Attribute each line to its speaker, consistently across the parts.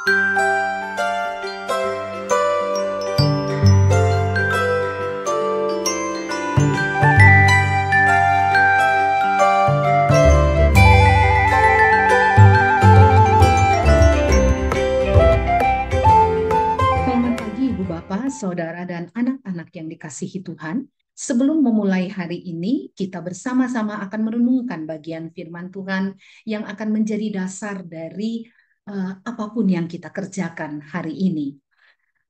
Speaker 1: Selamat pagi Ibu Bapak, Saudara dan anak-anak yang dikasihi Tuhan. Sebelum memulai hari ini, kita bersama-sama akan merenungkan bagian firman Tuhan yang akan menjadi dasar dari apapun yang kita kerjakan hari ini.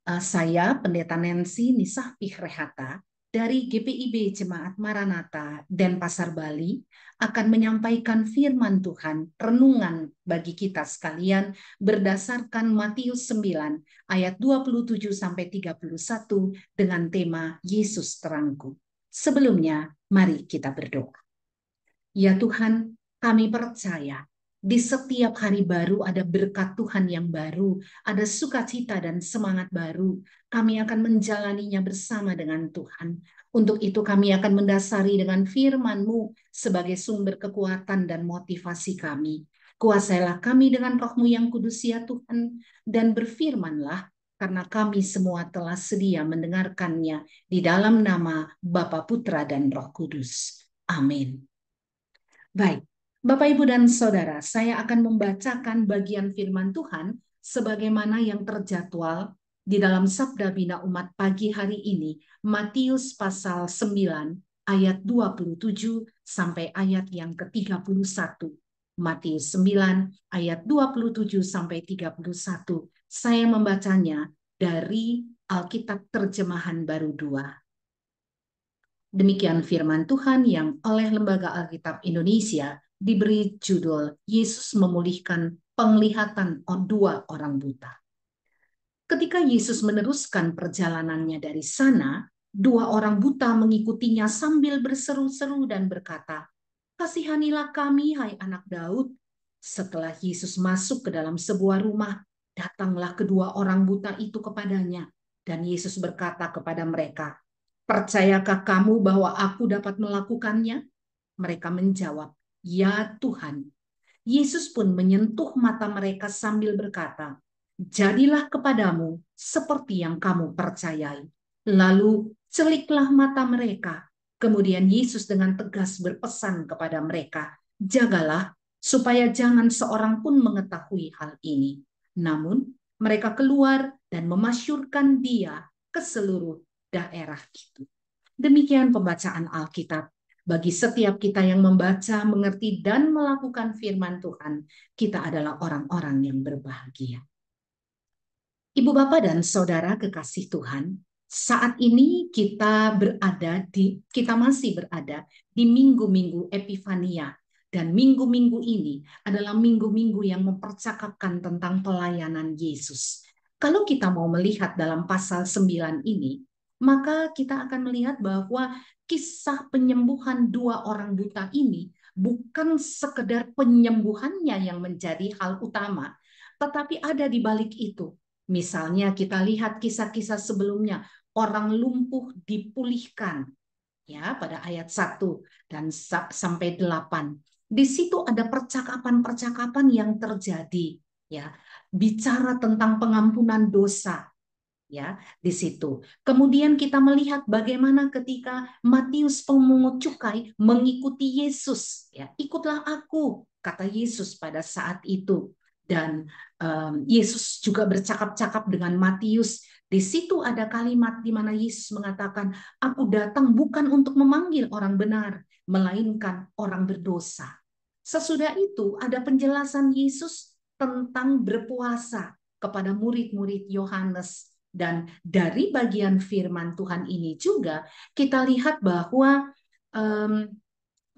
Speaker 1: Saya Pendeta Nancy Nisahpih Rehata dari GPIB Jemaat Maranatha Denpasar Bali akan menyampaikan firman Tuhan renungan bagi kita sekalian berdasarkan Matius 9 ayat 27 sampai 31 dengan tema Yesus terangku. Sebelumnya, mari kita berdoa. Ya Tuhan, kami percaya di setiap hari baru ada berkat Tuhan yang baru, ada sukacita dan semangat baru. Kami akan menjalaninya bersama dengan Tuhan. Untuk itu kami akan mendasari dengan firman-Mu sebagai sumber kekuatan dan motivasi kami. Kuasailah kami dengan Roh-Mu yang kudus ya Tuhan, dan berfirmanlah karena kami semua telah sedia mendengarkannya di dalam nama Bapa, Putra, dan Roh Kudus. Amin. Baik, Bapak, Ibu, dan Saudara, saya akan membacakan bagian firman Tuhan sebagaimana yang terjadwal di dalam Sabda Bina Umat pagi hari ini, Matius pasal 9 ayat 27 sampai ayat yang ke-31. Matius 9 ayat 27 sampai 31. Saya membacanya dari Alkitab Terjemahan Baru 2. Demikian firman Tuhan yang oleh Lembaga Alkitab Indonesia diberi judul Yesus memulihkan penglihatan dua orang buta. Ketika Yesus meneruskan perjalanannya dari sana, dua orang buta mengikutinya sambil berseru-seru dan berkata, "Kasihanilah kami, hai anak Daud." Setelah Yesus masuk ke dalam sebuah rumah, datanglah kedua orang buta itu kepadanya, dan Yesus berkata kepada mereka, "Percayakah kamu bahwa aku dapat melakukannya?" Mereka menjawab, "Ya Tuhan." Yesus pun menyentuh mata mereka sambil berkata, "Jadilah kepadamu seperti yang kamu percayai." Lalu celiklah mata mereka. Kemudian Yesus dengan tegas berpesan kepada mereka, "Jagalah supaya jangan seorang pun mengetahui hal ini." Namun mereka keluar dan memasyurkan dia ke seluruh daerah itu. Demikian pembacaan Alkitab. Bagi setiap kita yang membaca, mengerti, dan melakukan firman Tuhan, kita adalah orang-orang yang berbahagia. Ibu, Bapak, dan Saudara kekasih Tuhan, saat ini kita masih berada di minggu-minggu Epifania. Dan minggu-minggu ini adalah minggu-minggu yang mempercakapkan tentang pelayanan Yesus. Kalau kita mau melihat dalam pasal 9 ini, maka kita akan melihat bahwa kisah penyembuhan dua orang buta ini bukan sekedar penyembuhannya yang menjadi hal utama, tetapi ada di balik itu. Misalnya kita lihat kisah-kisah sebelumnya, orang lumpuh dipulihkan ya pada ayat 1 dan sampai 8. Di situ ada percakapan-percakapan yang terjadi ya, bicara tentang pengampunan dosa ya di situ. Kemudian kita melihat bagaimana ketika Matius pemungut cukai mengikuti Yesus ya, "Ikutlah aku," kata Yesus pada saat itu. Dan Yesus juga bercakap-cakap dengan Matius. Di situ ada kalimat di mana Yesus mengatakan, "Aku datang bukan untuk memanggil orang benar, melainkan orang berdosa." Sesudah itu ada penjelasan Yesus tentang berpuasa kepada murid-murid Yohanes. Dan dari bagian firman Tuhan ini juga kita lihat bahwa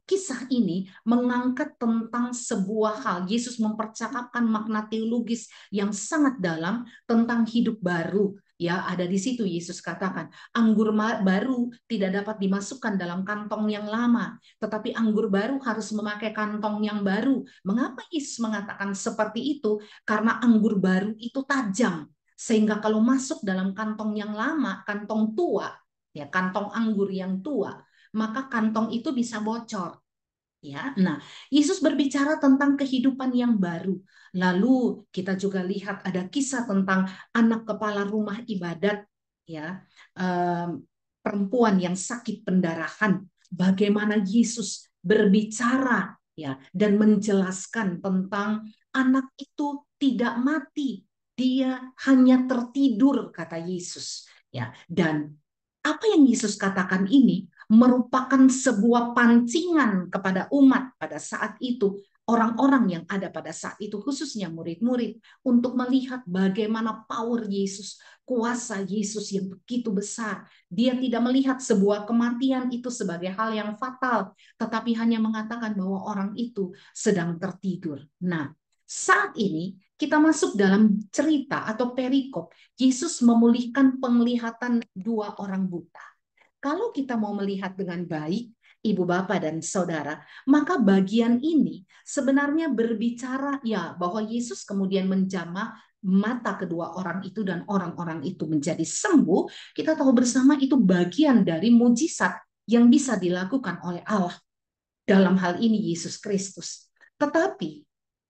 Speaker 1: kisah ini mengangkat tentang sebuah hal. Yesus mempercakapkan makna teologis yang sangat dalam tentang hidup baru. Ya, ada di situ Yesus katakan, anggur baru tidak dapat dimasukkan dalam kantong yang lama, tetapi anggur baru harus memakai kantong yang baru. Mengapa Yesus mengatakan seperti itu? Karena anggur baru itu tajam, sehingga kalau masuk dalam kantong yang lama, kantong tua, ya kantong anggur yang tua, maka kantong itu bisa bocor. Ya, nah, Yesus berbicara tentang kehidupan yang baru. Lalu kita juga lihat ada kisah tentang anak kepala rumah ibadat, ya, perempuan yang sakit pendarahan. Bagaimana Yesus berbicara, ya, dan menjelaskan tentang anak itu tidak mati, dia hanya tertidur, kata Yesus. Ya, dan apa yang Yesus katakan ini merupakan sebuah pancingan kepada umat pada saat itu, orang-orang yang ada pada saat itu, khususnya murid-murid, untuk melihat bagaimana power Yesus, kuasa Yesus yang begitu besar. Dia tidak melihat sebuah kematian itu sebagai hal yang fatal, tetapi hanya mengatakan bahwa orang itu sedang tertidur. Nah, saat ini kita masuk dalam cerita atau perikop Yesus memulihkan penglihatan dua orang buta. Kalau kita mau melihat dengan baik, ibu bapak dan saudara, maka bagian ini sebenarnya berbicara ya bahwa Yesus kemudian menjamah mata kedua orang itu dan orang-orang itu menjadi sembuh. Kita tahu bersama itu bagian dari mujizat yang bisa dilakukan oleh Allah, dalam hal ini Yesus Kristus. Tetapi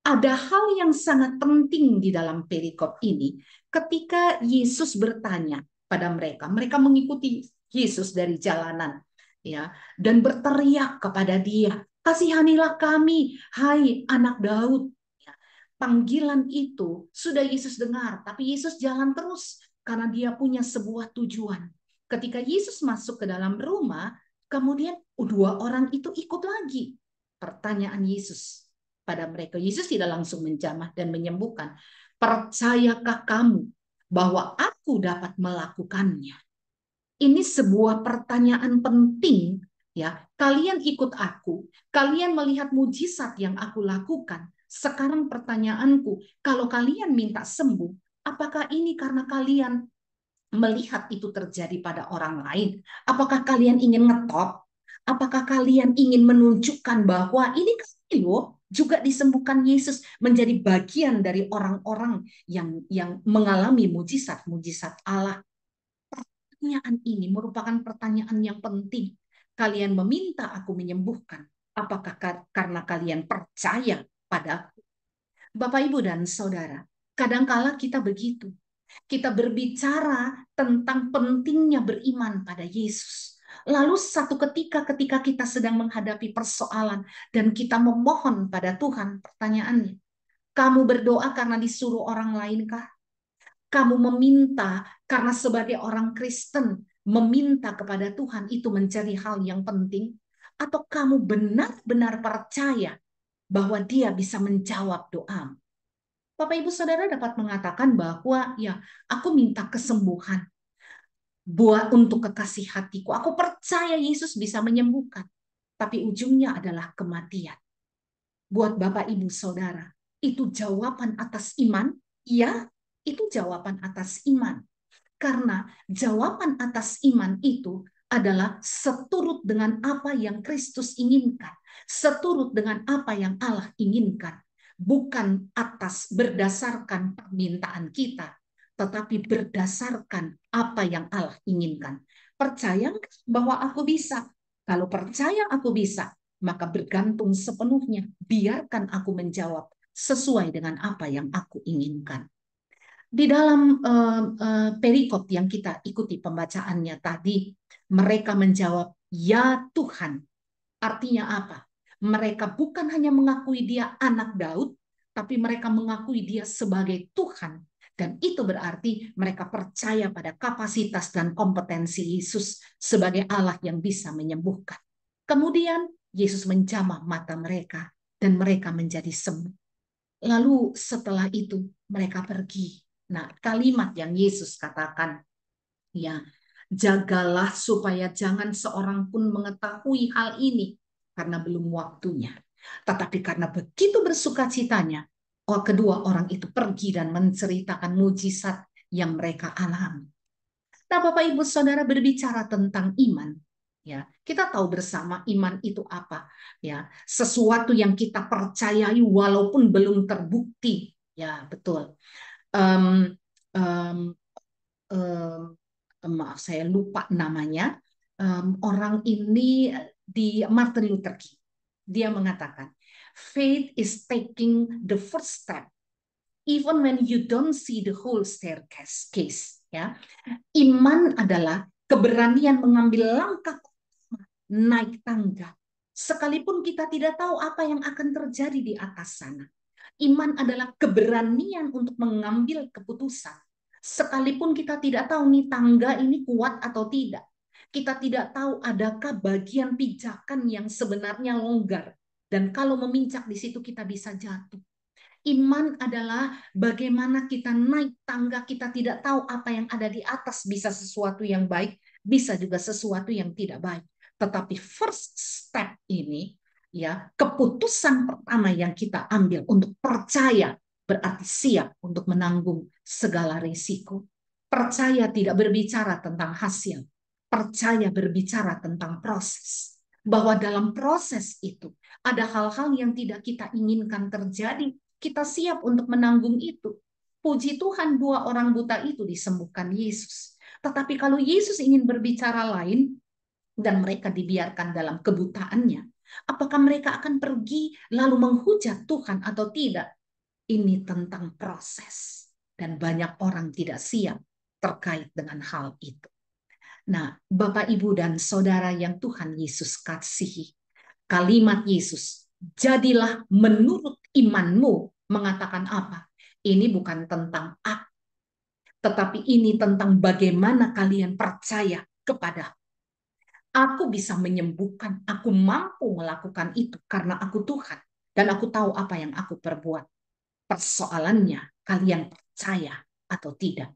Speaker 1: ada hal yang sangat penting di dalam perikop ini ketika Yesus bertanya pada mereka. Mereka mengikuti Yesus dari jalanan, ya, dan berteriak kepada Dia, "Kasihanilah kami, hai anak Daud." Ya, panggilan itu sudah Yesus dengar, tapi Yesus jalan terus karena Dia punya sebuah tujuan. Ketika Yesus masuk ke dalam rumah, kemudian dua orang itu ikut lagi. Pertanyaan Yesus pada mereka. Yesus tidak langsung menjamah dan menyembuhkan. Percayakah kamu bahwa aku dapat melakukannya? Ini sebuah pertanyaan penting, ya. Kalian ikut aku, kalian melihat mujizat yang aku lakukan. Sekarang pertanyaanku, kalau kalian minta sembuh, apakah ini karena kalian melihat itu terjadi pada orang lain? Apakah kalian ingin ngetop? Apakah kalian ingin menunjukkan bahwa ini loh juga disembuhkan Yesus menjadi bagian dari orang-orang yang mengalami mujizat-mujizat Allah? Pertanyaan ini merupakan pertanyaan yang penting. Kalian meminta aku menyembuhkan. Apakah karena kalian percaya pada Bapak, Ibu, dan Saudara? Kadangkala kita begitu. Kita berbicara tentang pentingnya beriman pada Yesus. Lalu satu ketika kita sedang menghadapi persoalan dan kita memohon pada Tuhan, pertanyaannya, kamu berdoa karena disuruh orang lain kah? Kamu meminta karena sebagai orang Kristen meminta kepada Tuhan itu menjadi hal yang penting? Atau kamu benar-benar percaya bahwa Dia bisa menjawab doa? Bapak Ibu Saudara dapat mengatakan bahwa ya, aku minta kesembuhan buat untuk kekasih hatiku. Aku percaya Yesus bisa menyembuhkan. Tapi ujungnya adalah kematian. Buat Bapak Ibu Saudara, itu jawaban atas iman? Ya, itu jawaban atas iman. Karena jawaban atas iman itu adalah seturut dengan apa yang Kristus inginkan, seturut dengan apa yang Allah inginkan, bukan atas berdasarkan permintaan kita, tetapi berdasarkan apa yang Allah inginkan. Percaya bahwa aku bisa? Kalau percaya aku bisa, maka bergantung sepenuhnya. Biarkan aku menjawab sesuai dengan apa yang aku inginkan. Di dalam perikop yang kita ikuti pembacaannya tadi, mereka menjawab, "Ya Tuhan." Artinya apa? Mereka bukan hanya mengakui dia anak Daud, tapi mereka mengakui dia sebagai Tuhan. Dan itu berarti mereka percaya pada kapasitas dan kompetensi Yesus sebagai Allah yang bisa menyembuhkan. Kemudian Yesus menjamah mata mereka dan mereka menjadi sembuh. Lalu setelah itu mereka pergi. Nah, kalimat yang Yesus katakan, ya, jagalah supaya jangan seorang pun mengetahui hal ini karena belum waktunya. Tetapi karena begitu bersukacitanya, kedua orang itu pergi dan menceritakan mujizat yang mereka alami. Nah, Bapak Ibu Saudara, berbicara tentang iman, ya, kita tahu bersama iman itu apa, ya, sesuatu yang kita percayai walaupun belum terbukti, ya, betul. Um, um, um, Maaf, saya lupa namanya. Orang ini di Martin Luther King. Dia mengatakan, faith is taking the first step even when you don't see the whole staircase. Ya, iman adalah keberanian mengambil langkah naik tangga, sekalipun kita tidak tahu apa yang akan terjadi di atas sana. Iman adalah keberanian untuk mengambil keputusan, sekalipun kita tidak tahu nih tangga ini kuat atau tidak. Kita tidak tahu adakah bagian pijakan yang sebenarnya longgar, dan kalau memincak di situ kita bisa jatuh. Iman adalah bagaimana kita naik tangga, kita tidak tahu apa yang ada di atas, bisa sesuatu yang baik, bisa juga sesuatu yang tidak baik. Tetapi first step ini, ya, keputusan pertama yang kita ambil untuk percaya, berarti siap untuk menanggung segala risiko. Percaya tidak berbicara tentang hasil, percaya berbicara tentang proses. Bahwa dalam proses itu ada hal-hal yang tidak kita inginkan terjadi, kita siap untuk menanggung itu. Puji Tuhan, 2 orang buta itu disembuhkan Yesus. Tetapi kalau Yesus ingin berbicara lain dan mereka dibiarkan dalam kebutaannya, apakah mereka akan pergi lalu menghujat Tuhan atau tidak? Ini tentang proses. Dan banyak orang tidak siap terkait dengan hal itu. Nah, Bapak, Ibu, dan Saudara yang Tuhan Yesus kasihi, kalimat Yesus, jadilah menurut imanmu, mengatakan apa? Ini bukan tentang aku, tetapi ini tentang bagaimana kalian percaya kepada aku. Bisa menyembuhkan, aku mampu melakukan itu karena aku Tuhan, dan aku tahu apa yang aku perbuat. Persoalannya, kalian percaya atau tidak.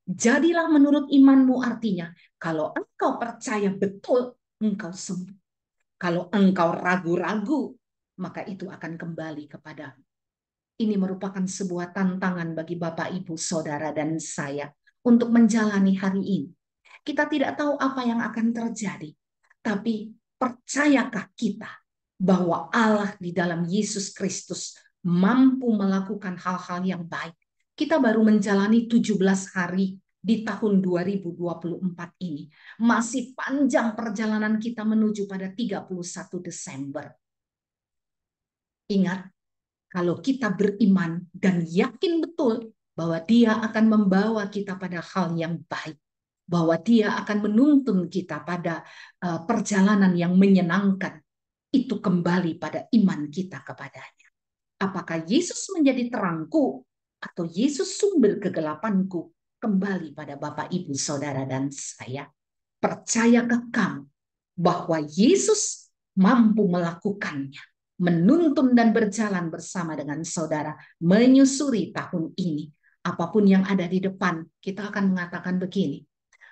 Speaker 1: Jadilah menurut imanmu, artinya kalau engkau percaya betul, engkau sembuh. Kalau engkau ragu-ragu, maka itu akan kembali kepadamu. Ini merupakan sebuah tantangan bagi Bapak, Ibu, Saudara, dan saya untuk menjalani hari ini. Kita tidak tahu apa yang akan terjadi, tapi percayakah kita bahwa Allah di dalam Yesus Kristus mampu melakukan hal-hal yang baik? Kita baru menjalani 17 hari di tahun 2024 ini. Masih panjang perjalanan kita menuju pada 31 Desember. Ingat, kalau kita beriman dan yakin betul bahwa Dia akan membawa kita pada hal yang baik, bahwa Dia akan menuntun kita pada perjalanan yang menyenangkan, itu kembali pada iman kita kepadanya. Apakah Yesus menjadi terangku atau Yesus sumber kegelapanku? Kembali pada Bapak, Ibu, Saudara, dan saya. Percayakah kamu bahwa Yesus mampu melakukannya, menuntun dan berjalan bersama dengan saudara, menyusuri tahun ini? Apapun yang ada di depan, kita akan mengatakan begini,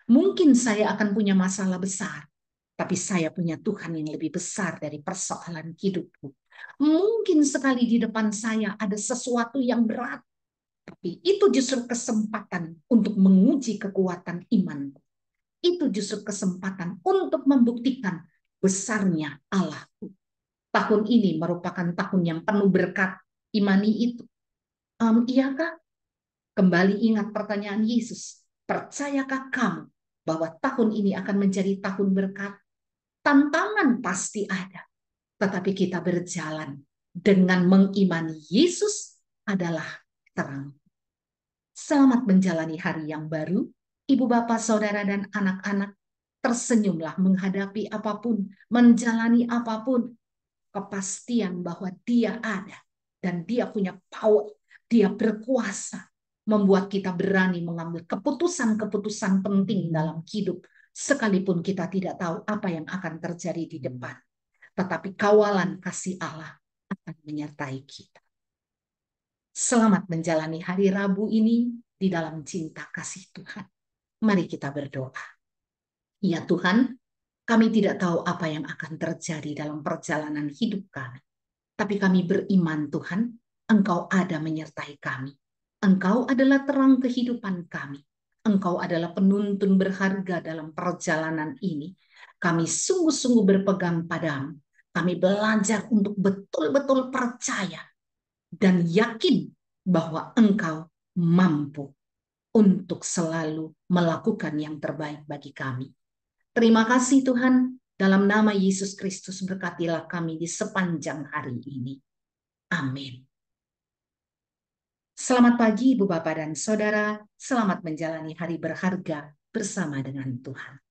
Speaker 1: mungkin saya akan punya masalah besar, tapi saya punya Tuhan yang lebih besar dari persoalan hidupku. Mungkin sekali di depan saya ada sesuatu yang berat, tapi itu justru kesempatan untuk menguji kekuatan imanku. Itu justru kesempatan untuk membuktikan besarnya Allahku. Tahun ini merupakan tahun yang penuh berkat. Imani itu. Iyakah? Kembali ingat pertanyaan Yesus. Percayakah kamu bahwa tahun ini akan menjadi tahun berkat? Tantangan pasti ada. Tetapi kita berjalan dengan mengimani Yesus adalah terang. Selamat menjalani hari yang baru. Ibu, bapak, saudara, dan anak-anak, tersenyumlah menghadapi apapun, menjalani apapun. Kepastian bahwa Dia ada dan Dia punya power, Dia berkuasa, membuat kita berani mengambil keputusan-keputusan penting dalam hidup, sekalipun kita tidak tahu apa yang akan terjadi di depan. Tetapi kawalan kasih Allah akan menyertai kita. Selamat menjalani hari Rabu ini di dalam cinta kasih Tuhan. Mari kita berdoa. Ya Tuhan, kami tidak tahu apa yang akan terjadi dalam perjalanan hidup kami. Tapi kami beriman Tuhan, Engkau ada menyertai kami. Engkau adalah terang kehidupan kami. Engkau adalah penuntun berharga dalam perjalanan ini. Kami sungguh-sungguh berpegang padamu. Kami belajar untuk betul-betul percaya dan yakin bahwa Engkau mampu untuk selalu melakukan yang terbaik bagi kami. Terima kasih Tuhan, Dalam nama Yesus Kristus berkatilah kami di sepanjang hari ini. Amin. Selamat pagi Ibu Bapak dan Saudara, selamat menjalani hari berharga bersama dengan Tuhan.